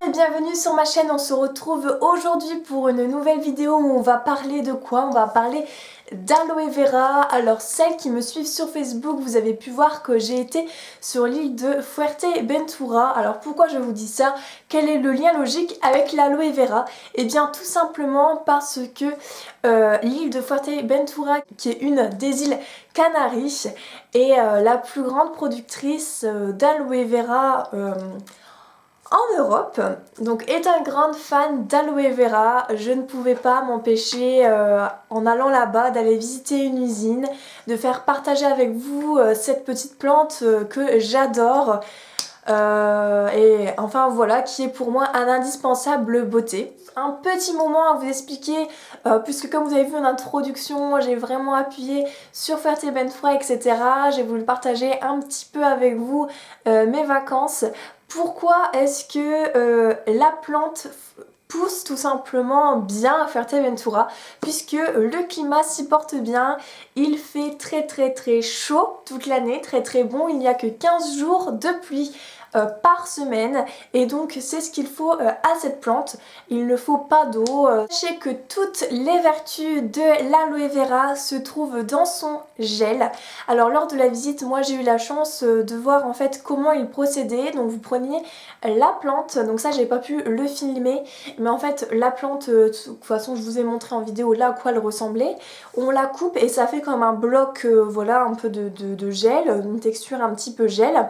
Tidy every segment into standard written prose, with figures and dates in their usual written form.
Bienvenue sur ma chaîne, on se retrouve aujourd'hui pour une nouvelle vidéo où on va parler de quoi? On va parler d'aloe vera. Alors celles qui me suivent sur Facebook, vous avez pu voir que j'ai été sur l'île de Fuerteventura. Alors pourquoi je vous dis ça? Quel est le lien logique avec l'aloe vera? Eh bien tout simplement parce que l'île de Fuerteventura, qui est une des îles Canaries, est la plus grande productrice d'aloe vera en Europe, donc étant grande fan d'aloe vera, je ne pouvais pas m'empêcher en allant là-bas d'aller visiter une usine, de faire partager avec vous cette petite plante que j'adore et enfin voilà, qui est pour moi un indispensable beauté. Un petit moment à vous expliquer, puisque comme vous avez vu en introduction, moi j'ai vraiment appuyé sur Fuerteventura, etc. J'ai voulu partager un petit peu avec vous mes vacances. Pourquoi est-ce que la plante pousse tout simplement bien à Fuerteventura? Puisque le climat s'y porte bien, il fait très chaud toute l'année, très bon, il n'y a que 15 jours de pluie par semaine et donc c'est ce qu'il faut à cette plante. Il ne faut pas d'eau. Sachez que toutes les vertus de l'aloe vera se trouvent dans son gel. Alors lors de la visite, moi j'ai eu la chance de voir en fait comment il procédait. Donc vous preniez la plante, donc ça j'ai pas pu le filmer, mais en fait la plante, de toute façon je vous ai montré en vidéo là à quoi elle ressemblait. On la coupe et ça fait comme un bloc, voilà, un peu de gel, une texture un petit peu gel.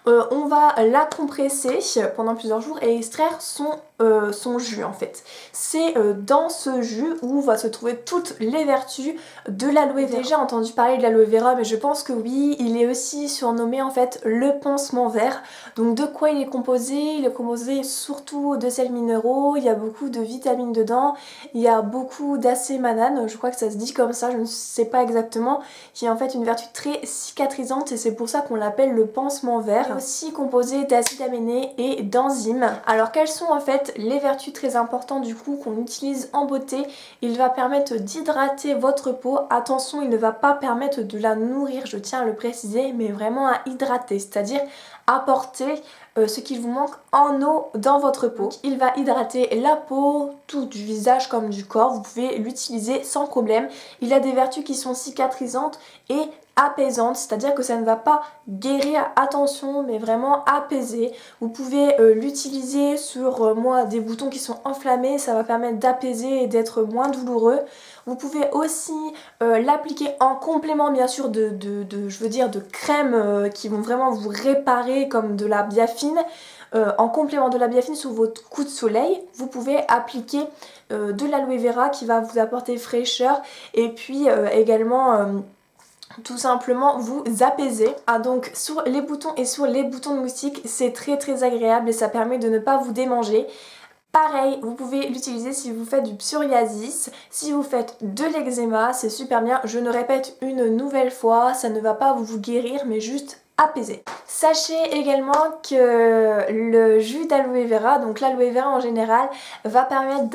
On va la compresser pendant plusieurs jours et extraire son jus en fait. C'est dans ce jus où va se trouver toutes les vertus de l'aloe vera. J'ai déjà entendu parler de l'aloe vera, mais je pense que oui, il est aussi surnommé en fait le pansement vert. Donc de quoi il est composé? Il est composé surtout de sels minéraux, il y a beaucoup de vitamines dedans, il y a beaucoup d'acémanane, je crois que ça se dit comme ça, je ne sais pas exactement, qui est en fait une vertu très cicatrisante et c'est pour ça qu'on l'appelle le pansement vert. Aussi composé d'acides aminés et d'enzymes. Alors quelles sont en fait les vertus très importantes du coup qu'on utilise en beauté? Il va permettre d'hydrater votre peau. Attention, il ne va pas permettre de la nourrir, je tiens à le préciser, mais vraiment à hydrater, c'est-à-dire apporter ce qu'il vous manque en eau dans votre peau. Il va hydrater la peau, tout du visage comme du corps, vous pouvez l'utiliser sans problème. Il a des vertus qui sont cicatrisantes et apaisantes, c'est-à-dire que ça ne va pas guérir, attention, mais vraiment apaiser. Vous pouvez l'utiliser sur moi des boutons qui sont enflammés, ça va permettre d'apaiser et d'être moins douloureux. Vous pouvez aussi l'appliquer en complément bien sûr de crèmes qui vont vraiment vous réparer comme de la biafine. En complément de la biafine sur votre coup de soleil, vous pouvez appliquer de l'aloe vera qui va vous apporter fraîcheur et puis également tout simplement vous apaiser. Ah, donc sur les boutons et sur les boutons de moustique, c'est très agréable et ça permet de ne pas vous démanger. Pareil, vous pouvez l'utiliser si vous faites du psoriasis, si vous faites de l'eczéma, c'est super bien. Je ne répète une nouvelle fois, ça ne va pas vous guérir mais juste apaiser. Sachez également que le jus d'aloe vera, donc l'aloe vera en général, va permettre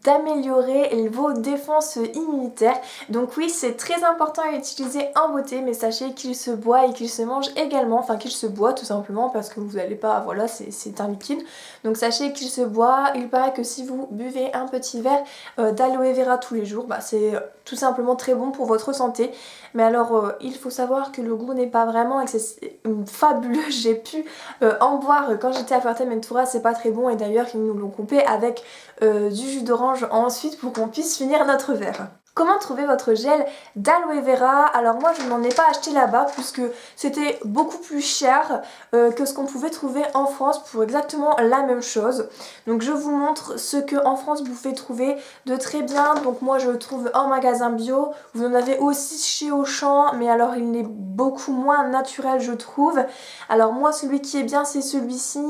d'améliorer vos défenses immunitaires. Donc oui, c'est très important à utiliser en beauté, mais sachez qu'il se boit et qu'il se mange également, enfin qu'il se boit tout simplement parce que vous n'allez pas, voilà, c'est un liquide. Donc sachez qu'il se boit. Il paraît que si vous buvez un petit verre d'aloe vera tous les jours, bah, c'est tout simplement très bon pour votre santé. Mais alors il faut savoir que le goût n'est pas vraiment fabuleux. J'ai pu en boire quand j'étais à Fuerteventura, c'est pas très bon et d'ailleurs ils nous l'ont coupé avec du jus d'orange ensuite pour qu'on puisse finir notre verre. Comment trouver votre gel d'aloe vera? Alors moi je n'en ai pas acheté là-bas puisque c'était beaucoup plus cher que ce qu'on pouvait trouver en France pour exactement la même chose. Donc je vous montre ce que en France vous pouvez trouver de très bien. Donc moi je le trouve en magasin bio. Vous en avez aussi chez Auchan, mais alors il est beaucoup moins naturel je trouve. Alors moi celui qui est bien c'est celui-ci.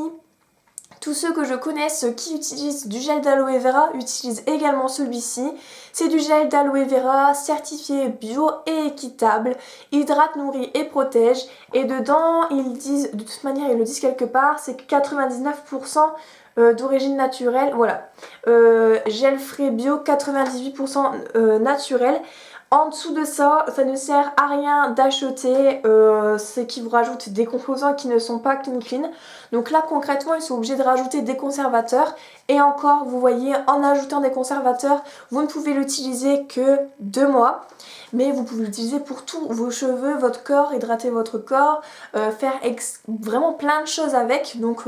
Tous ceux que je connaisse qui utilisent du gel d'aloe vera utilisent également celui-ci. C'est du gel d'aloe vera certifié bio et équitable, hydrate, nourrit et protège. Et dedans, ils disent, de toute manière ils le disent quelque part, c'est 99% d'origine naturelle. Voilà, gel frais bio 98% naturel. En dessous de ça, ça ne sert à rien d'acheter, c'est qu'ils vous rajoutent des composants qui ne sont pas clean. Donc là concrètement ils sont obligés de rajouter des conservateurs et encore vous voyez en ajoutant des conservateurs vous ne pouvez l'utiliser que 2 mois. Mais vous pouvez l'utiliser pour tous vos cheveux, votre corps, hydrater votre corps, faire vraiment plein de choses avec. Donc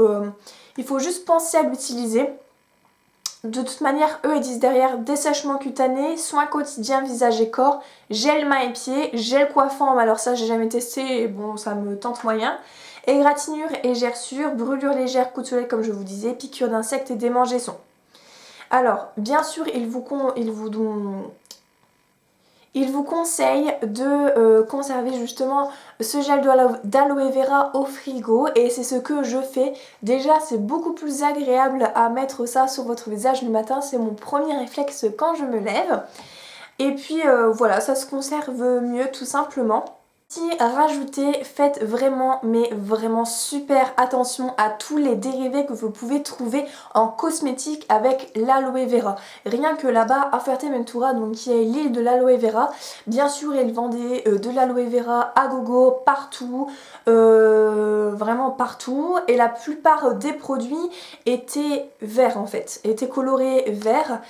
il faut juste penser à l'utiliser. De toute manière, eux ils disent derrière dessèchement cutané, soins quotidiens visage et corps, gel mains et pieds, gel coiffant, alors ça j'ai jamais testé et bon ça me tente moyen. Égratignure et gerçure, brûlure légère, coup de soleil comme je vous disais, piqûre d'insectes et démangeaisons. Alors bien sûr ils vous conseille de conserver justement ce gel d'aloe vera au frigo et c'est ce que je fais. Déjà c'est beaucoup plus agréable à mettre ça sur votre visage le matin, c'est mon premier réflexe quand je me lève. Et puis voilà, ça se conserve mieux tout simplement. Si rajoutez, faites vraiment mais vraiment super attention à tous les dérivés que vous pouvez trouver en cosmétique avec l'aloe vera. Rien que là-bas à Fuerteventura, donc qui est l'île de l'aloe vera, bien sûr ils vendaient de l'aloe vera à gogo partout, vraiment partout, et la plupart des produits étaient verts en fait, étaient colorés verts.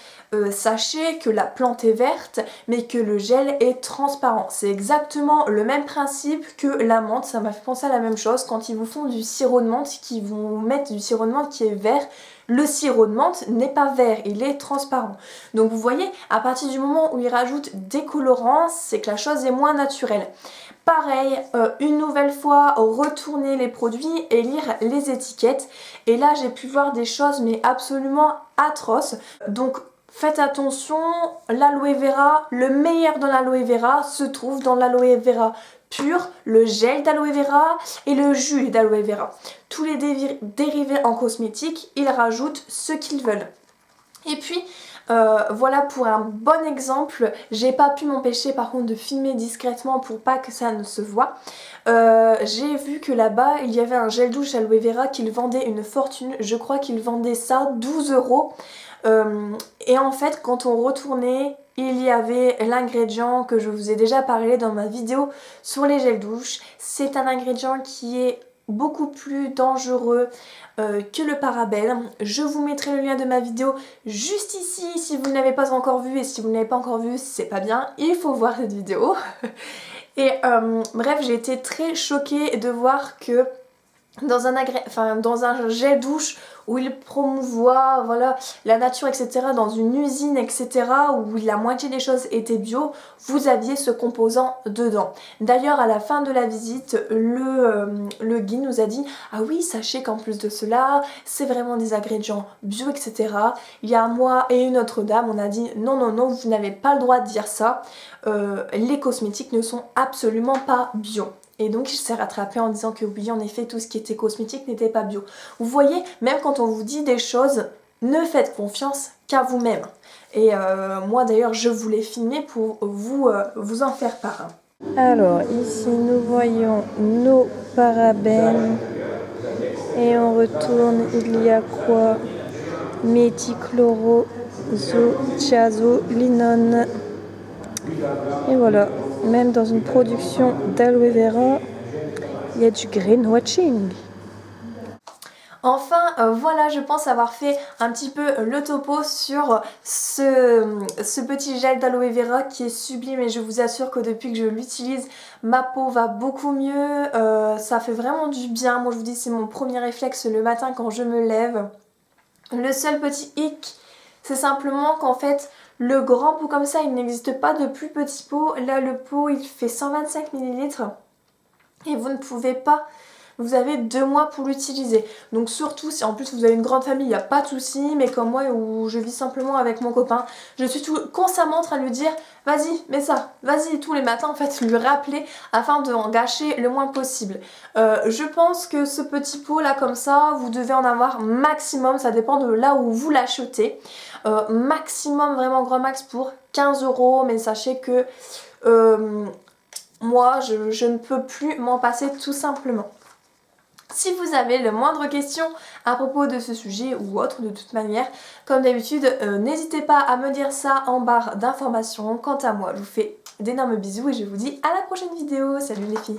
Sachez que la plante est verte mais que le gel est transparent. C'est exactement le même principe que la menthe, ça m'a fait penser à la même chose quand ils vous font du sirop de menthe, qu'ils vont mettre du sirop de menthe qui est vert. Le sirop de menthe n'est pas vert, il est transparent. Donc vous voyez, à partir du moment où ils rajoutent des colorants, c'est que la chose est moins naturelle. Pareil, une nouvelle fois, retourner les produits et lire les étiquettes. Et là, j'ai pu voir des choses mais absolument atroces. Donc faites attention, l'aloe vera, le meilleur dans l'aloe vera se trouve dans l'aloe vera pur, le gel d'aloe vera et le jus d'aloe vera. Tous les dérivés en cosmétique, ils rajoutent ce qu'ils veulent. Et puis voilà pour un bon exemple, j'ai pas pu m'empêcher par contre de filmer discrètement pour pas que ça ne se voit. J'ai vu que là-bas il y avait un gel douche aloe vera qu'ils vendaient une fortune, je crois qu'ils vendaient ça 12 €. Et en fait quand on retournait il y avait l'ingrédient que je vous ai déjà parlé dans ma vidéo sur les gels douche. C'est un ingrédient qui est beaucoup plus dangereux que le parabène. Je vous mettrai le lien de ma vidéo juste ici si vous ne l'avez pas encore vu, et si vous ne l'avez pas encore vu c'est pas bien, il faut voir cette vidéo. Et bref, j'ai été très choquée de voir que dans un gel douche où il promouvoit voilà, la nature etc, dans une usine etc, où la moitié des choses étaient bio, vous aviez ce composant dedans. D'ailleurs à la fin de la visite, le guide nous a dit ah oui, sachez qu'en plus de cela c'est vraiment des ingrédients bio etc. Il y a moi et une autre dame, on a dit non non non, vous n'avez pas le droit de dire ça, les cosmétiques ne sont absolument pas bio. Et donc il s'est rattrapé en disant que oui, en effet, tout ce qui était cosmétique n'était pas bio. Vous voyez, même quand on vous dit des choses, ne faites confiance qu'à vous-même. Et moi d'ailleurs, je voulais filmer pour vous en faire part. Alors ici nous voyons nos parabènes et on retourne, il y a quoi? Méthichlorosothiazolinone. Et voilà, même dans une production d'aloe vera, il y a du greenwashing. Enfin voilà, je pense avoir fait un petit peu le topo sur ce petit gel d'aloe vera qui est sublime, et je vous assure que depuis que je l'utilise ma peau va beaucoup mieux, ça fait vraiment du bien. Moi je vous dis c'est mon premier réflexe le matin quand je me lève. Le seul petit hic c'est simplement qu'en fait Le grand pot comme ça, il n'existe pas de plus petit pot. Là, le pot, il fait 125 ml et vous ne pouvez pas. Vous avez 2 mois pour l'utiliser. Donc surtout si en plus vous avez une grande famille, il n'y a pas de souci. Mais comme moi où je vis simplement avec mon copain, je suis constamment en train de lui dire vas-y, mets ça, vas-y, tous les matins en fait, lui rappeler afin de en gâcher le moins possible. Je pense que ce petit pot là comme ça, vous devez en avoir maximum, ça dépend de là où vous l'achetez. Maximum, vraiment grand max pour 15 €. Mais sachez que moi je ne peux plus m'en passer tout simplement. Si vous avez le moindre question à propos de ce sujet ou autre, de toute manière, comme d'habitude, n'hésitez pas à me dire ça en barre d'informations. Quant à moi, je vous fais d'énormes bisous et je vous dis à la prochaine vidéo. Salut les filles!